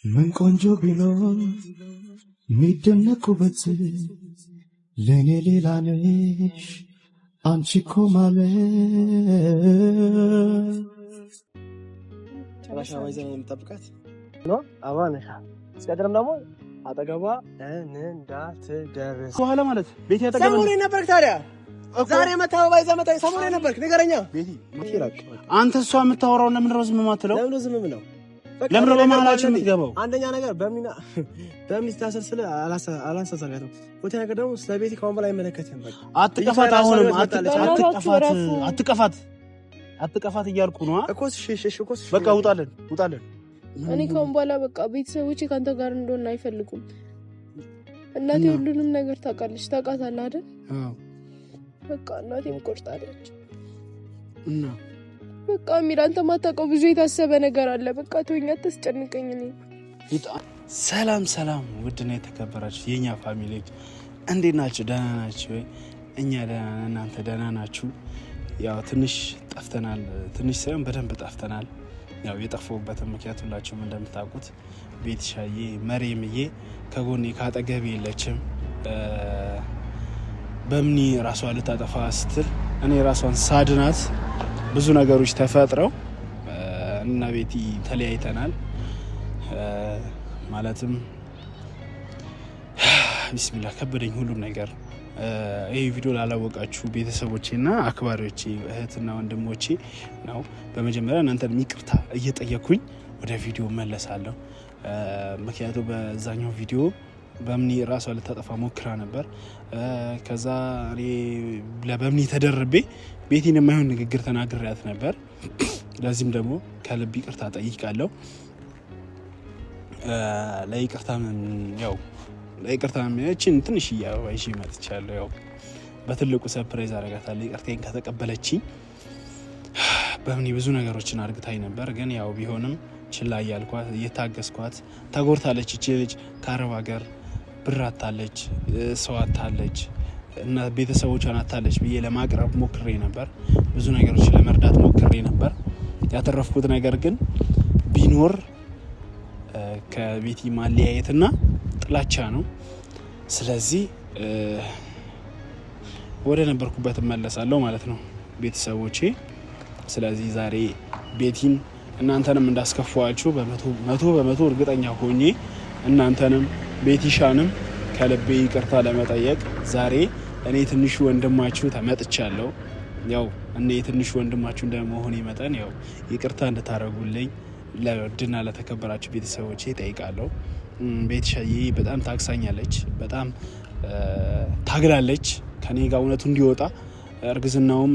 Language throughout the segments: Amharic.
ምን ቆንጆ ቢኖር ሚደነቁበት ለኔ ሌላ ነሽ አንቺ እኮ ማለት ጭራሽ አባይዘን የምጠብቃት ነው አባነሻ እስከደረም ደግሞ አጠገቧ እንዳትደርስ በኋላ ማለት ቤት ያጠገበ ሰሞኑን ነበርክ። ታዲያ ዛሬ መታው ባይዛ መጣይ ሰሞኑን ነበርክ። ንገረኛ ቤቲ ማኪራክ አንተ እሷ የምታወራው ለምን ነው ዝም የማትለው? ለምን ነው ዝም የምለው? ለምን ነው በመሃላችን የምትገባው? አንደኛ ነገር በምን ታሰልስለ አላሳሳጋትም። ሁለተኛ ነገር ደግሞ ስለ ቤቲ ከሆነ በላይ አይመለከትም። በቃ አትቀፋት፣ አሁንም አትቀፋት እያልኩ ነው እኮ። እሺ በቃ ውጣለን። እኔ ከሆነ በኋላ በቃ ቤተሰቦቼ ካንተ ጋር እንደሆነ አይፈልጉም። እናቴ ሁሉንም ነገር ታውቃታለህ አይደል? አዎ በቃ እናቴም ቆርጣለች እና በቃ ሚራ አንተ ማታውቀው ብዙ የታሰበ ነገር አለ። በቃ ተወኝ፣ አታስጨንቀኝ። እኔ ሰላም ውድና የተከበራችሁ የኛ ፋሚሊዎች እንዴት ናችሁ? ደህና ናችሁ ወይ? እኛ ደህና ነን። እናንተ ደህና ናችሁ? ያው ትንሽ ጠፍተናል። ትንሽ ሳይሆን በደንብ ጠፍተናል። ያው የጠፋሁበትን ምክንያት ሁላችሁም እንደምታውቁት ቤትሻዬ መሬምዬ ከጎኔ ካጠገቤ የለችም። በምኒ ራሷ ልታጠፋ ስትል እኔ ራሷን ሳድናት ብዙ ነገሮች ተፈጥረው እና ቤቲ ተለያይተናል። ማለትም ቢስሚላህ ከበደኝ ሁሉም ነገር። ይሄ ቪዲዮ ላላወቃችሁ ቤተሰቦቼና አክባሪዎቼ እህትና ወንድሞቼ ነው። በመጀመሪያ እናንተን ይቅርታ እየጠየኩኝ ወደ ቪዲዮ መለሳለሁ። ምክንያቱም በዛኛው ቪዲዮ በምኒ ራሷ ልታጠፋ ሞክራ ነበር። ከዛ እኔ ለበምኒ ተደርቤ ቤቲን የማይሆን ንግግር ተናግሬያት ነበር። ለዚህም ደግሞ ከልብ ይቅርታ ጠይቃለሁ። ለይቅርታ ያችን ትንሽ እያይሽ መጥቻለሁ። ያው በትልቁ ሰርፕራይዝ አደርጋታለሁ ይቅርታዬን ከተቀበለችኝ። በምኒ ብዙ ነገሮችን አድርግታኝ ነበር፣ ግን ያው ቢሆንም ችላ እያልኳት እየታገስኳት ተጎድታለች። እቺ ልጅ ከአረብ ሀገር ብር አታለች፣ ሰው አታለች እና ቤተሰቦቿን አታለች ብዬ ለማቅረብ ሞክሬ ነበር። ብዙ ነገሮች ለመርዳት ሞክሬ ነበር። ያተረፍኩት ነገር ግን ቢኖር ከቤቲ ማለያየትና ጥላቻ ነው። ስለዚህ ወደ ነበርኩበት እመለሳለሁ ማለት ነው ቤተሰቦቼ። ስለዚህ ዛሬ ቤቲን እናንተንም እንዳስከፋችሁ በመቶ እርግጠኛ ሆኜ እናንተንም ቤቲሻንም ከልቤ ይቅርታ ለመጠየቅ ዛሬ እኔ ትንሹ ወንድማችሁ ተመጥቻለሁ። ያው እኔ ትንሹ ወንድማችሁ እንደመሆኔ መጠን ያው ይቅርታ እንድታረጉልኝ ለውድና ለተከበራችሁ ቤተሰቦቼ ጠይቃለሁ። ቤትሻዬ በጣም ታክሳኛለች፣ በጣም ታግላለች ከኔ ጋር እውነቱ እንዲወጣ፣ እርግዝናውም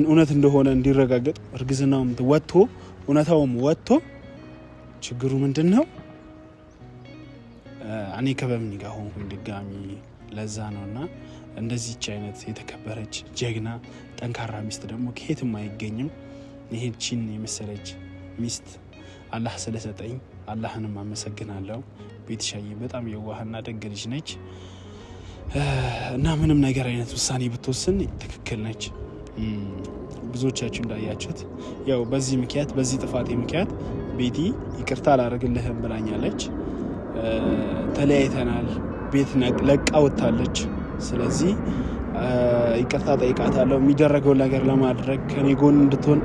እውነት እንደሆነ እንዲረጋገጥ፣ እርግዝናውም ወጥቶ እውነታውም ወጥቶ ችግሩ ምንድነው እኔ ከበምኒ ጋር ሆንኩኝ ድጋሚ። ለዛ ነውና እንደዚህች አይነት የተከበረች ጀግና ጠንካራ ሚስት ደግሞ ከየትም አይገኝም። ይሄችን የመሰለች ሚስት አላህ ስለሰጠኝ አላህንም አመሰግናለሁ። ቤትሻዬ በጣም የዋህና ደግ ልጅ ነች እና ምንም ነገር አይነት ውሳኔ ብትወስን ትክክል ነች። ብዙዎቻችሁ እንዳያችሁት ያው በዚህ ጥፋቴ ምክንያት ቤቲ ይቅርታ አላደርግልህም ብላኛለች። ተለያይተናል፣ ቤት ለቃ ወጥታለች። ስለዚህ ይቅርታ ጠይቃታለሁ። የሚደረገው ነገር ለማድረግ ከኔ ጎን እንድትሆን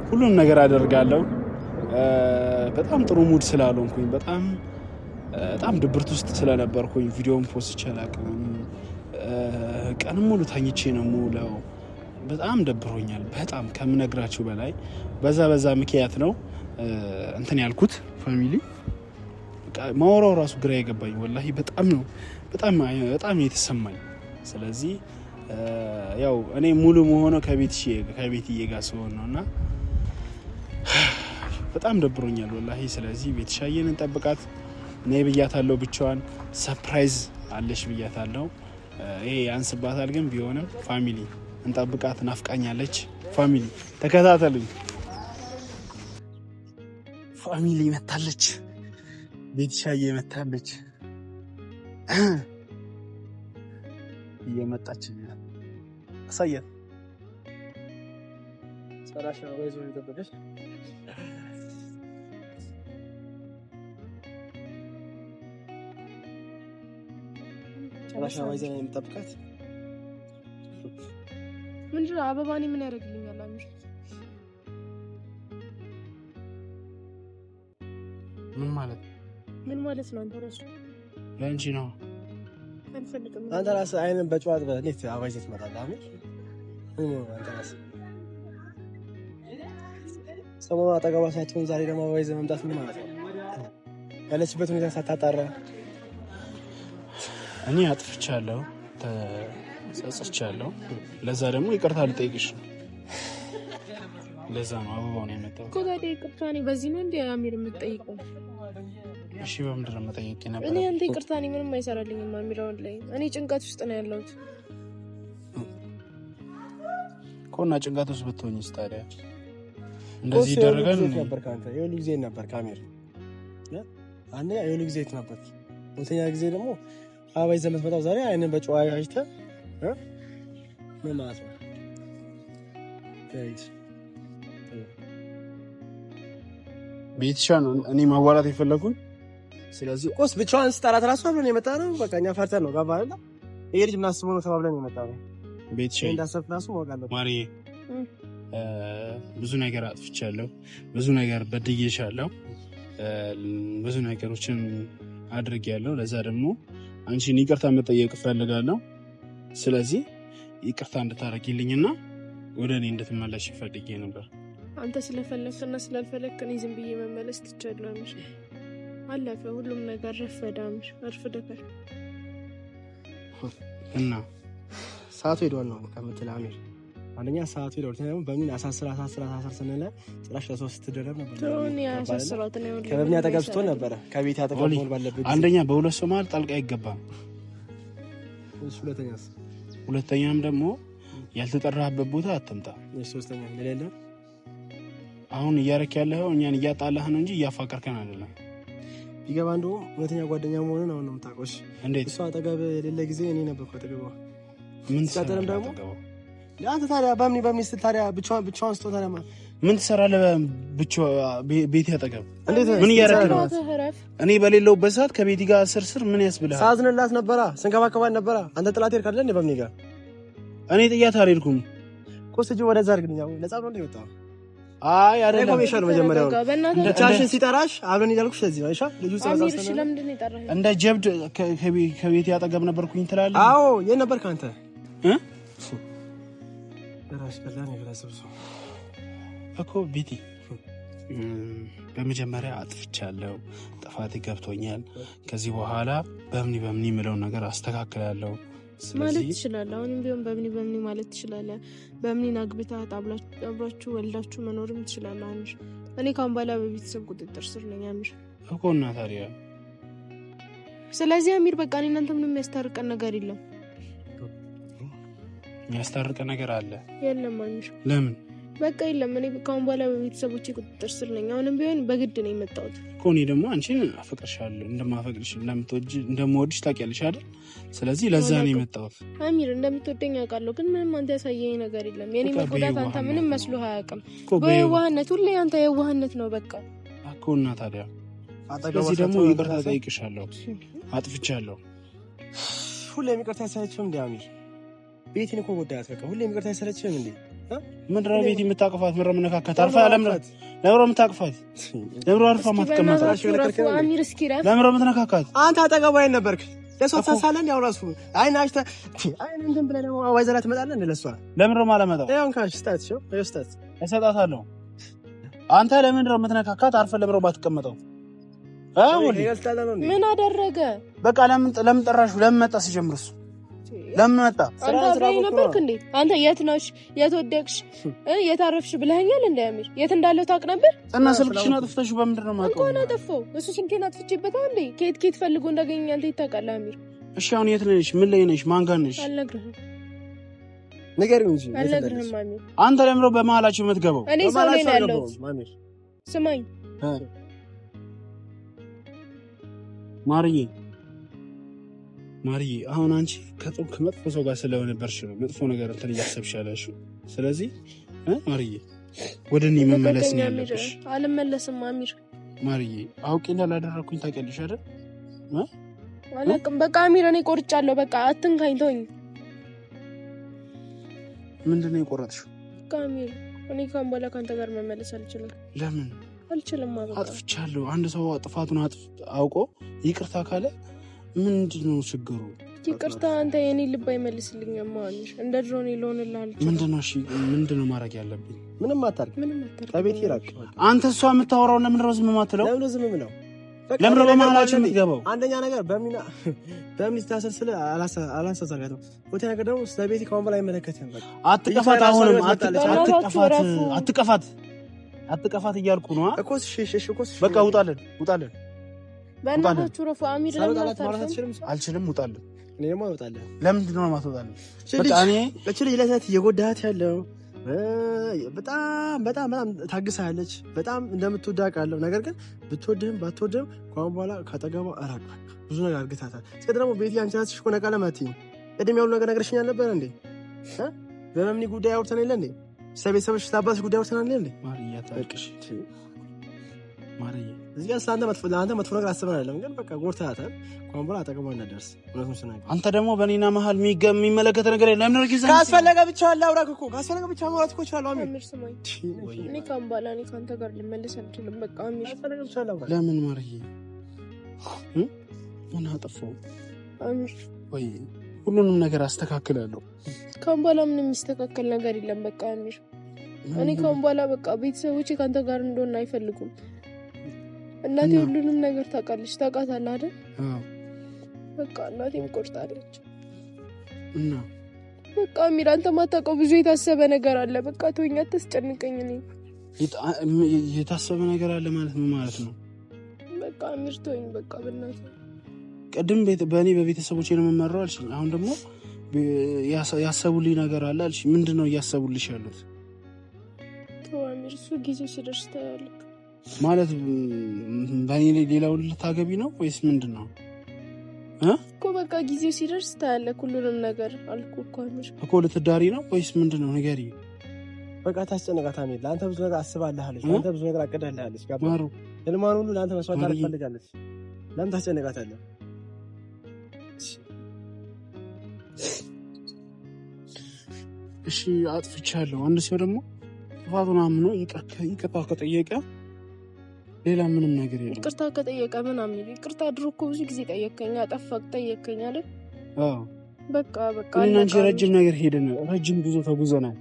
ሁሉም ነገር አደርጋለሁ። በጣም ጥሩ ሙድ ስላልሆንኩኝ በጣም ድብርት ውስጥ ስለነበርኩኝ ቪዲዮን ፖስት አላውቅም። ቀንም ሙሉ ተኝቼ ነው የምውለው። በጣም ደብሮኛል፣ በጣም ከምነግራችሁ በላይ። በዛ ምክንያት ነው እንትን ያልኩት ፋሚሊ። ማወራው ራሱ ግራ የገባኝ ወላሂ በጣም የተሰማኝ። ስለዚህ ያው እኔ ሙሉ መሆነው ከቤትዬ ጋር ስሆን ነውና በጣም ደብሮኛል ወላሂ። ስለዚህ ቤትሻዬን እንጠብቃት ነይ ብያታለሁ። ብቻዋን ሰርፕራይዝ አለሽ ብያታለሁ። ይሄ ያንስባታል፣ ግን ቢሆንም ፋሚሊ እንጠብቃት። ናፍቃኛለች። ፋሚሊ ተከታተሉኝ። ፋሚሊ መታለች፣ ቤትሻዬ መታለች። እየመጣች አሳያት። ሰላሽ ነው ወይስ ወይ ተበደሽ? ጨረሻ ወይዘን የምጠብቃት ምንድን ነው? አበባኔ ምን ያደርግልኛል? አሚር ምን ማለት ነው? አንተ ራስህ ለአንቺ ነው። አልፈልግም። አንተ ራስህ አይንን በጨዋት በእኔት አበባ ይዘህ ትመጣለህ። አሚር አንተ ራስህ ሰሞኑን አጠገቧ ሳትሆን ዛሬ ደግሞ አበባ ይዘህ መምጣት ምን ማለት ነው? ያለችበት ሁኔታ ሳታጣራ እኔ አጥፍቻለሁ፣ ተጸጽቻለሁ። ለዛ ደግሞ ይቅርታ ልጠይቅሽ ነው። ለዛ ነው አበባው ነው የመጣው እኮ። ታዲያ ይቅርታ እኔ በዚህ ነው እንደ አሚር የምትጠይቀው? እሺ በምንድን ነው የምጠይቅ ነበር? እኔ አንተ ይቅርታ እኔ ምንም አይሰራልኝም አሚራውን ላይ እኔ ጭንቀት ውስጥ ነው ያለሁት ኮና ጭንቀት ውስጥ ብትሆኝስ ታዲያ እንደዚህ ይደረጋል ነበር? ካንተ የሆነ ጊዜ ነበር ካሜራ አንዴ የሆነ ጊዜ ነበር። ሁለተኛ ጊዜ ደግሞ አበባ ይዘህ የምትመጣው ዛሬ አይንን በጨዋ አይተህ ምን ማለት ነው? ቤትሻን እኔ ማዋራት የፈለኩኝ ስለዚህ ቆስ ብቻዋን ስጠራት ራሱ አብረን የመጣ ነው። በቃ እኛ ፈርተን ነው ገባ አይደል? ይሄ ልጅ ምናስበው ነው ተባብለን የመጣ ነው። ቤትሻን እንዳሰብክ ራሱ ማውቃለሁ። ማሪ ብዙ ነገር አጥፍቻለሁ፣ ብዙ ነገር በድዬሻለሁ፣ ብዙ ነገሮችን አድርጌያለሁ። ለዛ ደግሞ አንቺን ይቅርታ መጠየቅ እፈልጋለሁ። ስለዚህ ይቅርታ እንድታረጊልኝና ወደ እኔ እንድትመለሽ ፈልጌ ነበር። አንተ ስለፈለክና ስላልፈለክ እኔ ዝም ብዬ መመለስ ትችላለህ። አሚር አለፈ ሁሉም ነገር ረፈደ። አሚር አርፍደካል እና ሰዓቱ ሄዷል ነው ከምትል አሚር አንደኛ ሰዓቱ ሄዷል። ደግሞ በምን አሳስራ ስንለ ጭራሽ ለሶስት ትደረብ ነበር። ቶኒ አሳስራት ነው ከበብኛ አጠገብ ስትሆን ነበረ ከቤት አጠገብ ሆኖ ባለበት አንደኛ በሁለት ሰው መሀል ጣልቃ አይገባም። ሁለተኛም ደግሞ ያልተጠራህበት ቦታ አትምጣ። ሶስተኛ ለሌለ አሁን እያረክ ያለው እኛን እያጣላህ ነው እንጂ እያፋቀርከን አይደለም። ቢገባ እንደው ሁለተኛ ጓደኛ መሆኑን አሁን ነው የምታውቀው። እንዴት እሷ አጠገብ የሌለ ጊዜ እኔ ነበርኩ አጠገቧ። ምን ትሰራለህ ደግሞ አንተ ታዲያ በምን ስትል ታዲያ ብቻዋን ስትሆን ታዲያ ምን ትሰራለህ? ቤት ያጠገብ ምን እያደረግህ ነው? እኔ በሌለውበት ሰዓት ከቤቲ ጋር ስርስር ምን ያስብልሃል? ሳዝንላት ነበራ፣ ስንከባከባት ነበራ። አንተ ጥላት ሄድክ አይደል? በምን ጋር እኔ ጥያት አልሄድኩም እኮ። ስጂ ወደዛ አድርግልኝ። ለጻፍ ነው እንደወጣው። አይ አይደለም ኮሚሽን መጀመሪያው ብቻሽን ሲጠራሽ አብረን እያልኩሽ ስለዚህ ነው። እሺ ልጁ አሚር እሺ፣ ለምንድን ነው የጠራኸኝ? እንደ ጀብድ ከቤት ያጠገብ ነበርኩኝ ትላለህ? አዎ የት ነበርክ አንተ? ራስ በላን ይራስብሱ እኮ ቤቲ። በመጀመሪያ አጥፍቻለሁ፣ ጥፋት ገብቶኛል። ከዚህ በኋላ በምን የምለው ነገር አስተካክላለሁ ማለት ትችላለህ። አሁንም ቢሆን በምን ማለት ትችላለህ። በምን አግብተህ አብራችሁ ወልዳችሁ መኖርም ትችላለህ አሚር። እኔ ካሁን በኋላ በቤተሰብ ቁጥጥር ስር ነኝ አሚር እኮ። እና ታዲያ ስለዚህ አሚር በቃ እኔ እናንተ ምንም የሚያስታርቀን ነገር የለም። የሚያስታርቀ ነገር አለ? የለም አሚር። ለምን? በቃ የለም። እኔ ካሁን በኋላ በቤተሰቦቼ ቁጥጥር ስር ነኝ። አሁንም ቢሆን በግድ ነው የመጣሁት እኮ። እኔ ደግሞ አንቺን አፈቅርሻለሁ፣ እንደማፈቅርሽ እንደምወድሽ ታውቂያለሽ አይደል? ስለዚህ ለዛ ነው የመጣሁት አሚር። እንደምትወደኝ አውቃለሁ፣ ግን ምንም አንተ ያሳየኝ ነገር የለም። የኔ መጎዳት አንተ ምንም መስሎህ አያውቅም። በየዋህነት ሁሌ አንተ የዋህነት ነው በቃ እኮ። እና ታዲያ ስለዚህ ደግሞ ይቅርታ ጠይቅሻለሁ፣ አጥፍቻለሁ። ሁሌም ይቅርታ ያሳያችሁም እንዴ አሚር? ቤቴን እኮ ጎዳያት በቃ። ሁሌም ይቅርታ ያሳያችሁም እንዴ? ምንድን ነው ቤት የምታቅፋት? ምንድን ነው የምነካካት? አርፋ ለምራት ለምሮ የምታቅፋት? ለምሮ አርፋ ማትቀመጥ? ለምሮ የምትነካካት? አንተ አጠገቧ አይን ነበርክ። ለሷ ተሳሳለን ያው ራሱ አይን አሽታ አይን እንትን ብለህ ደግሞ ዋይዘራ ትመጣለህ እንደ ለሷ ለምሮ ማለመጣው ያውን ካሽ ስታት ሾ ስታት እሰጣታለሁ። አንተ ለምንድን ነው የምትነካካት? አርፈ ለምሮ ባትቀመጠው? ምን አደረገ? በቃ ለምን ጠራሹ? ለምን መጣ? ሲጀምርስ ለምን መጣ? አንተ አብረኸኝ ነበርክ እንዴ? አንተ የት ነሽ? የት ወደቅሽ? የት አረፍሽ ብለኸኛል እንዴ አሚር? የት እንዳለው ታውቅ ነበር? እና ስልክሽን አጥፍተሽው በምንድን ነው የማውቀው? እንኳን አጠፋው እሱ ስልኬን አጥፍቼበታል እንዴ? ከየት ፈልጎ እንዳገኘኝ አንተ ታውቃለህ አሚር? እሺ አሁን የት ነሽ? ምን ላይ ነሽ? ማን ጋር ነሽ? አልነግርህም። ንገሪው እንጂ አልነግርህም አሚር። አንተ ለምሮ በመሀላችሁ የምትገባው? እኔ ሰው ላይ ነው ያለሁት አሚር። ስማኝ ማርዬ አሁን አንቺ ከመጥፎ ሰው ጋር ስለነበርሽ ነው መጥፎ ነገር እንትን እያሰብሽ ያለሽው። ስለዚህ ማርዬ ወደ እኔ መመለስ ነው ያለብሽ። አልመለስም አሚር። ማርዬ አውቄ እንዳላደረኩኝ ታውቂያለሽ አይደል? አላውቅም። በቃ አሚር እኔ ቆርጫለሁ። በቃ አትንካኝ፣ ተወኝ። ምንድን ነው የቆረጥሽው? በቃ አሚር እኔ ካሁን በኋላ ካንተ ጋር መመለስ አልችልም። ለምን? አልችልም። አጥፍቻለሁ። አንድ ሰው ጥፋቱን አውቆ ይቅርታ ካለ ምንድነው ችግሩ? ይቅርታ አንተ የኔ ልብ አይመልስልኝም ማለት እንደ ድሮ ነው ልሆንልህ አልችልም። ምንድነው? እሺ ምንድነው ማድረግ ያለብኝ? ምንም አታርግ። ከቤት ይራቅ። አንተ እሷ የምታወራው ለምን ነው ዝም የማትለው? ለምን ዝም የምለው? ለምን ነው በመሀላችን የምትገባው? አንደኛ ነገር በምን ታሰር ስለ አላሳዛጋት ነው። ሁለተኛ ነገር ደግሞ ስለ ቤት ካሁን በላይ አይመለከትም። በቃ አትቀፋት። አሁንም አትቀፋት እያልኩ ነው እኮ። እሺ በቃ ውጣለን። በእናታችሁ ረፉ። አሚር አልችልም። ውጣለን። እኔማ እወጣለሁ። ለምንድን ነው የማትወጣለን? በቃ እኔ እቺ ልጅ ለሰት እየጎዳት ያለው በጣም ታግሳለች። በጣም እንደምትወዳ አውቃለሁ። ነገር ግን ብትወድህም ባትወድህም ከአሁን በኋላ ካጠገቧ አራቅ። ብዙ ነገር አርግታታል። እስከ ደግሞ ቤት አንቺ ራስሽ እኮ ነቃ ለማትይኝ ቅድም ያሉ ነገር ነግረሽኛል ነበር እንዴ? በመምኒ ጉዳይ አውርተን የለ እንዴ? ስለቤተሰብሽ ስላባትሽ ጉዳይ አውርተን አለ እንዴ? ማርያ ታውቅሽ ማርያ እዚህ ጋር ለአንተ መጥፎ ነገር አስበን አይደለም፣ ግን በቃ ጎርተሃታል። ከአሁን በኋላ አጠገቧ እንዳትደርስ። እውነቱን ስናገር አንተ ደግሞ በእኔና መሀል የሚመለከት ነገር የለም። ለምን ጊዜ ካስፈለገ ብቻ አላውራክ እኮ ካስፈለገ ብቻ ማውራት እኮ እችላለሁ። አሚር ስማኝ፣ እኔ ካሁን በኋላ ከአንተ ጋር ልመለስ አልችልም። በቃ አሚር ካስፈለገ ብቻ አላውራክ። ለምን ማርዬ? ምን አጠፋሁ? አሚር ወይ ሁሉንም ነገር አስተካክላለሁ። ካሁን በኋላ ምንም የሚስተካከል ነገር የለም። በቃ አሚር እኔ ካሁን በኋላ በቃ ቤተሰቦቼ ከአንተ ጋር እንደሆነ አይፈልጉም። እናቴ ሁሉንም ነገር ታውቃለች። ታውቃታለህ አይደል? በቃ እናቴም ቆርጣለች። እና በቃ አሚር አንተ ማታውቀው ብዙ የታሰበ ነገር አለ። በቃ ተወኝ፣ አታስጨንቀኝ። እኔ የታሰበ ነገር አለ ማለት ምን ማለት ነው? በቃ አሚር ተወኝ። በቃ በእናትህ ቅድም በእኔ በቤተሰቦቼ ነው የምመራው አልሽኝ። አሁን ደግሞ ያሰቡልኝ ነገር አለ አልሽኝ። ምንድን ነው እያሰቡልሽ ያሉት? ተው አሚር፣ እሱ ጊዜው ሲደርስ ታያለህ። ማለት በእኔ ላይ ሌላውን ልታገቢ ነው ወይስ ምንድን ነው እኮ? በቃ ጊዜው ሲደርስ ታያለህ ሁሉንም ነገር አልኩ እኮ አሚር። እኮ ልትዳሪ ነው ወይስ ምንድን ነው? ንገሪ። በቃ ታስጨነቃት አሚር። ለአንተ ብዙ ነገር አስባለች። ለአንተ ብዙ ነገር አቅዳለች። ጋር ልማን ሁሉ ለአንተ መስዋዕት ታደርግ ፈልጋለች። ለምን ታስጨነቃታለህ? እሺ አጥፍቻለሁ። አንድ ሰው ደግሞ ጥፋቱን አምኖ ይቅርታ ከጠየቀ ሌላ ምንም ነገር የለም። ይቅርታ ከጠየቀ ምን አሚር? ይቅርታ ድሮ እኮ ብዙ ጊዜ ጠየቀኝ፣ አጠፋክ ጠየቀኝ አይደል? አዎ በቃ እኔና አንቺ ረጅም ነገር ሄደን ረጅም ጉዞ ተጉዘናል።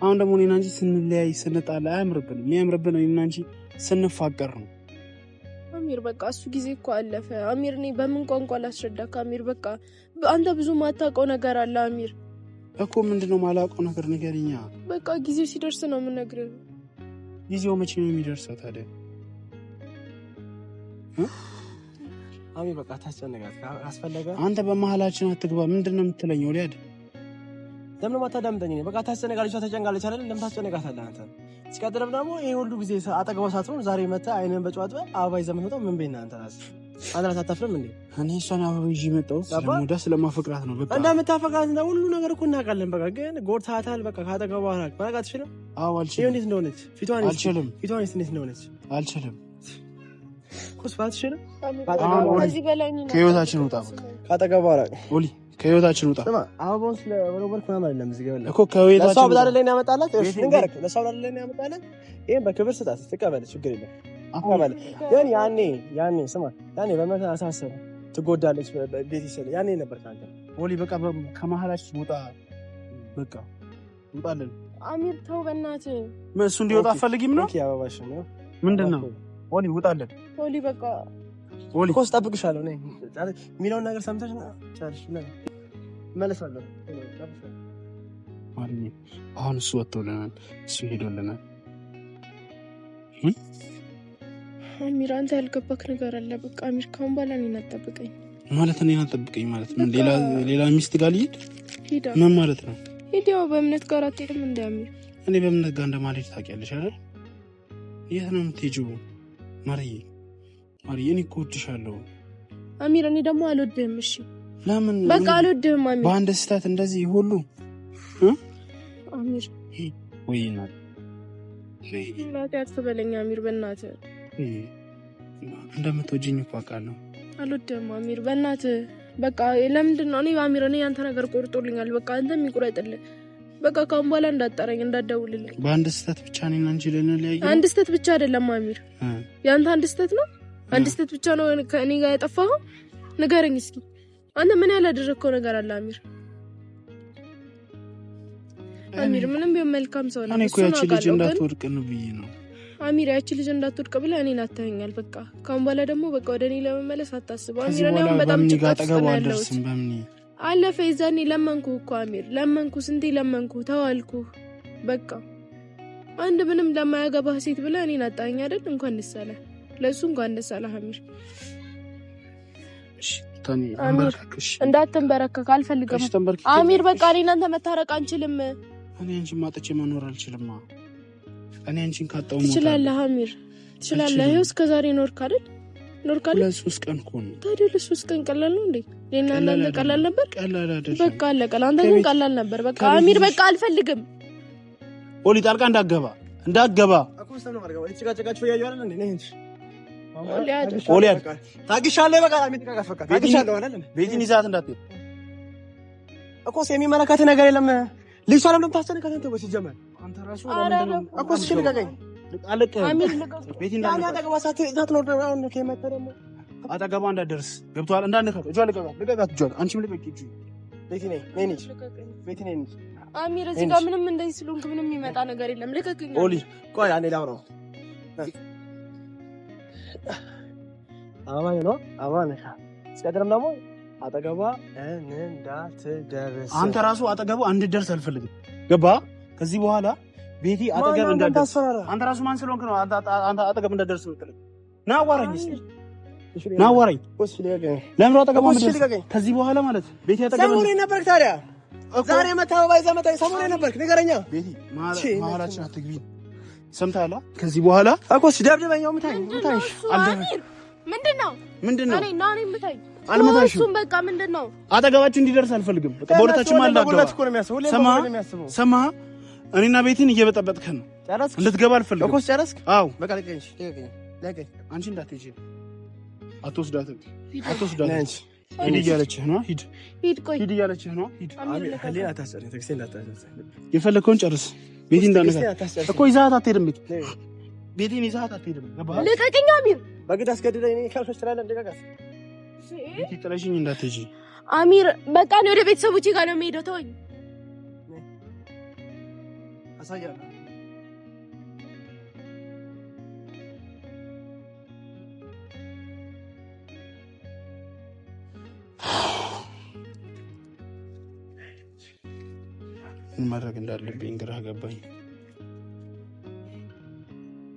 አሁን ደግሞ እኔና አንቺ ስንለያይ ስንጣላ አያምርብንም። የሚያምርብን እኔና አንቺ ስንፋቀር ነው አሚር። በቃ እሱ ጊዜ እኮ አለፈ አሚር። እኔ በምን ቋንቋ ላስረዳክ አሚር? በቃ አንተ ብዙ ማታውቀው ነገር አለ አሚር። እኮ ምንድነው ማላውቀው ነገር? ንገሪኛ። በቃ ጊዜው ሲደርስ ነው የምነግርህ። ጊዜው መቼ ነው የሚደርሰው ታዲያ? አሚር በቃ ታስጨነቃት። አስፈለገ አንተ በመሀላችን አትግባ። ምንድነው የምትለኝ? ወዲያድ ለምን ማታዳምጠኝ? በቃ ታስጨነቃለች። ተጨንቃለች አይደል? ለምን ታስጨነቃታለህ አንተ? ሲቀጥልም ደግሞ ይሄ ሁሉ ጊዜ አጠገቧ ሳትሆን ዛሬ መተህ አይነን በጨዋታ አበባ ይዘህ የምትመጣው ምን ቤት ነህ አንተ? ራስህ አታፍርም እንዴ? እኔ እሷን አበባ ይዤ መጣሁ ስለምወዳት ስለማፈቅራት ነው። በቃ እንደምታፈቅራት እና ሁሉ ነገር እኮ እናውቃለን። በቃ ግን ጎድተሃታል። በቃ ካጠገቧ ራቅ። በቃ አትችልም? አዎ አልችልም። እንዴት እንደሆነች ፊቷን አልችልም። ፊቷን እንዴት እንደሆነች አልችልም። ኮስፋ አትችልም። ከዚህ በላይ ነው። ከህይወታችን ውጣ። ካጠገቧ ራቅ። ኦሊ ከህይወታችን ውጣ። ስማ አበባውን ስለወረወርክ ምናምን አይደለም እዚህ ጋር እኮ ከህይወታችን ለሷ ብዳለ ላይ ነው ያመጣላት። እሺ ንገረክ፣ ለሷ ብዳለ ላይ ነው ያመጣላት። ይሄን በክብር ስጣት፣ ትቀበል፣ ችግር የለም አቀበል። ግን ያኔ ስማ ያኔ በመታ አሳሰብ ትጎዳለች። ቤት ይሰለ ያኔ ነበር ካንተ ኦሊ በቃ ከመሀላችን ውጣ። በቃ ውጣለን። አሚር ተው በእናትህ። እሱ እንዲወጣ አትፈልጊም ነው? ኦኬ አበባሽ ነው ምንድነው? ኦሊ ውጣለን። ኦሊ በቃ ኦሊ ኮስ ጠብቅሻለሁ። ነይ የሚለውን ነገር ሰምተሽ ነው ቻልሽ ነው መለሳለሁ። አሁን እሱ ወጥቶልናል፣ እሱ ሄዶልናል። አሚር አንተ ያልገባክ ነገር አለ። በቃ አሚር ካሁን በኋላ እኔን አትጠብቀኝ ማለት እኔን አትጠብቀኝ ማለት ምን? ሌላ ሚስት ጋር ልሂድ? ሂዳ ምን ማለት ነው? ሂዳው በእምነት ጋር አትሄድም እንደ አሚር? እኔ በእምነት ጋር እንደማልሄድ ታውቂያለሽ አይደል? የት ነው የምትሄጂው? ማርዬ እኔ እኮ እወድሻለሁ አሚር። እኔ ደግሞ አልወድህም። እሺ ለምን? በቃ አልወድህም አሚር። በአንድ ስህተት እንደዚህ ሁሉ አሚር ወይ እናት አትበለኝ አሚር፣ በእናትህ። እንደምትወጂኝ እኮ አውቃለሁ። አልወድህም አሚር፣ በእናትህ በቃ ለምንድን ነው እኔ በአሚር እኔ ያንተ ነገር ቆርጦልኛል። በቃ አንተ የሚቆረጥልህ በቃ ካሁን በኋላ እንዳጠረኝ እንዳትደውልልኝ። በአንድ ስህተት ብቻ ነኝ እንጂ ለነለያየ አንድ ስህተት ብቻ አይደለም አሚር፣ ያንተ አንድ ስህተት ነው። አንድ ስህተት ብቻ ነው ከእኔ ጋር ያጠፋኸው። ንገረኝ እስኪ አንተ ምን ያላደረግከው ነገር አለ አሚር? አሚር ምንም ቢሆን መልካም ሰው ነው። እኔ እኮ ያቺ ልጅ እንዳትወድቅ ነው ብዬ ነው አሚር። ያቺ ልጅ እንዳትወድቅ ብለህ እኔን አታየኛል። በቃ ካሁን በኋላ ደግሞ በቃ ወደ እኔ ለመመለስ አታስብ አሚር። እኔ አሁን በጣም ጭንቀት ውስጥ ነው ያለሁት። አለፈ የዛኔ ለመንኩ እኮ አሚር፣ ለመንኩ፣ ስንቴ ለመንኩ፣ ተዋልኩ። በቃ አንድ ምንም ለማያገባህ ሴት ብለህ እኔን አጣኸኝ አይደል? እንኳን ደስ አለህ፣ ለእሱ እንኳን ደስ አለህ አሚር። እሺ ታኒ አንበርከክሽ፣ እንዳትንበረከክ አልፈልግም አሚር። በቃ እኔ እናንተ መታረቅ አንችልም። እኔ አንቺን ማጥቼ መኖር አልችልም። እኔ አንቺን ካጣው ትችላለህ አሚር፣ ትችላለህ። ይኸው እስከ ዛሬ ኖርክ አይደል? ኖርክ አይደል? ለሶስት ቀን እኮ ነው ታዲያ። ለሶስት ቀን ቀላል ነው እንዴ? ለና እናንተ ቀላል ነበር? ቀላል አይደለም። በቃ አለቀ። አንተ ግን ቀላል ነበር። በቃ አሚር በቃ አልፈልግም። ኦሊ ጣልቃ እንዳትገባ እኮ ሰው ማርገባ እቺጋጨጋጭ ፈያዩ አይደል እንዴ? ነኝ ኦሊያድ ታግሻለሁ። በቃ አሚር ተቃቀፍ። በቃ ታግሻለሁ አይደል? ቤቲን ይዛት እንዳትሄድ እኮ የሚመለከት ነገር የለም። ልጅ ሰላም ነው ታስተነካተ አንተ ወሲ ጀመር አንተ ራሱ ለምን ነው እኮ እሺ ልቀቀኝ። አለቀ አሚር ልቀቀኝ። ቤቲን ዳኛ ተቀባሳት ዛት ነው አሁን ከመጣ ደግሞ አጠገቧ እንዳትደርስ ገብቷል። እንዳንከት እጇ ልቀቃት እጇ አንቺም ልቀቂ እጁ ቤቲ ነኝ ነኝ ቤቲ ነኝ አሚር። እዚህ ጋር ምንም እንደዚህ ስለሆንክ ምንም የሚመጣ ነገር የለም። ልቀቀኝ ኦሊ። ቆይ አንዴ ላውራው። አማን ነው አማን ነህ። እስከደረም ደግሞ አጠገቧ እንዳትደርስ አንተ ራሱ አጠገቧ እንድትደርስ አልፈልግም። ገባ? ከዚህ በኋላ ቤቲ አጠገብ እንዳትደርስ አንተ ራሱ ማን ስለሆንክ ነው አንተ አጠገብ እንዳትደርስ የምትለው? ና አዋራኝ እስኪ ና አዋራኝ። ለምን አጠገቧ እንዳትደርስ? ከዚህ በኋላ ማለት ቤቲ አጠገብ ሰሞኑን ነበርክ ታዲያ ዛሬ መታው ባይዛ መጣ ሰሞኑን ነበርክ። ንገረኛ ቤቲ ማህላችን አትግቢ። ሰምታላ? ከዚህ በኋላ እኮ ሲደብደበኛው ምታኝ አሚር። ምንድነው ምንድነው? እኔ ናኔ ምታኝ አልመታሽም። እሱም በቃ ምንድነው አጠገባችን እንዲደርስ አልፈልግም። በቃ በሁለታችን ሰማ እኔና ቤቲን እየበጠበጥከን ነው። እንድትገባ አልፈልግም እኮ ጨረስክ? አዎ በቃ ልቀኝ። አንቺ እንዳትሄጂ አትወስዳትም። ሂድ እያለችህ ነው። ሂድ እያለችህ ነው። ሂድ የፈለግከውን ጨርስ። ቤቲ እንዳነካት እኮ ይዛት አትሄድም። ቤቲን ይዛት አትሄድም። ልቀቀኝ አሚር። በግድ አስገድደኝ እኔ ካልፈሽ ትላለህ። እንደጋጋስ ቤቲ ጥለሽኝ እንዳትሄጂ አሚር። በቃ ነው ወደ ቤተሰቦቼ ጋር ነው የምሄደው። ተወኝ። አሳያለሁ። ምን ማድረግ እንዳለብኝ ግራ ገባኝ።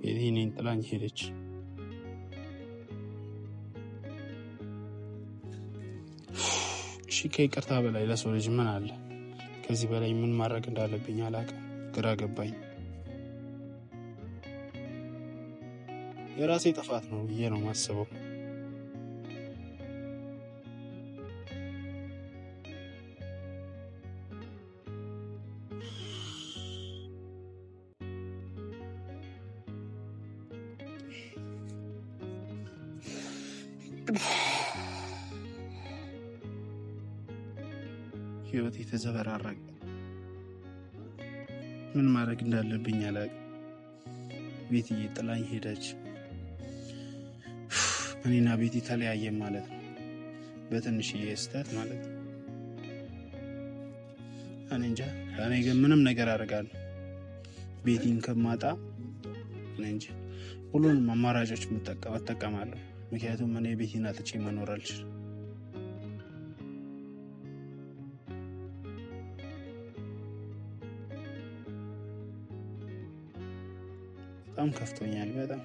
ቤቲ እኔን ጥላኝ ሄደች። እሺ ከይቅርታ በላይ ለሰው ልጅ ምን አለ? ከዚህ በላይ ምን ማድረግ እንዳለብኝ አላውቅም። ግራ ገባኝ። የራሴ ጥፋት ነው ብዬ ነው የማስበው። ህይወቴ ተዘበራረቀ። ምን ማድረግ እንዳለብኝ አላውቅም። ቤትዬ ጥላኝ ሄደች። እኔና ቤቲ ተለያየን ማለት ነው፣ በትንሽዬ ስህተት ማለት ነው። እኔ እንጃ። እኔ ግን ምንም ነገር አደርጋለሁ ቤቲን ከማጣ። እኔ እንጃ ሁሉንም አማራጮች እጠቀማለሁ። ምክንያቱም እኔ ቤቲን አጥቼ መኖር አልችልም። በጣም ከፍቶኛል በጣም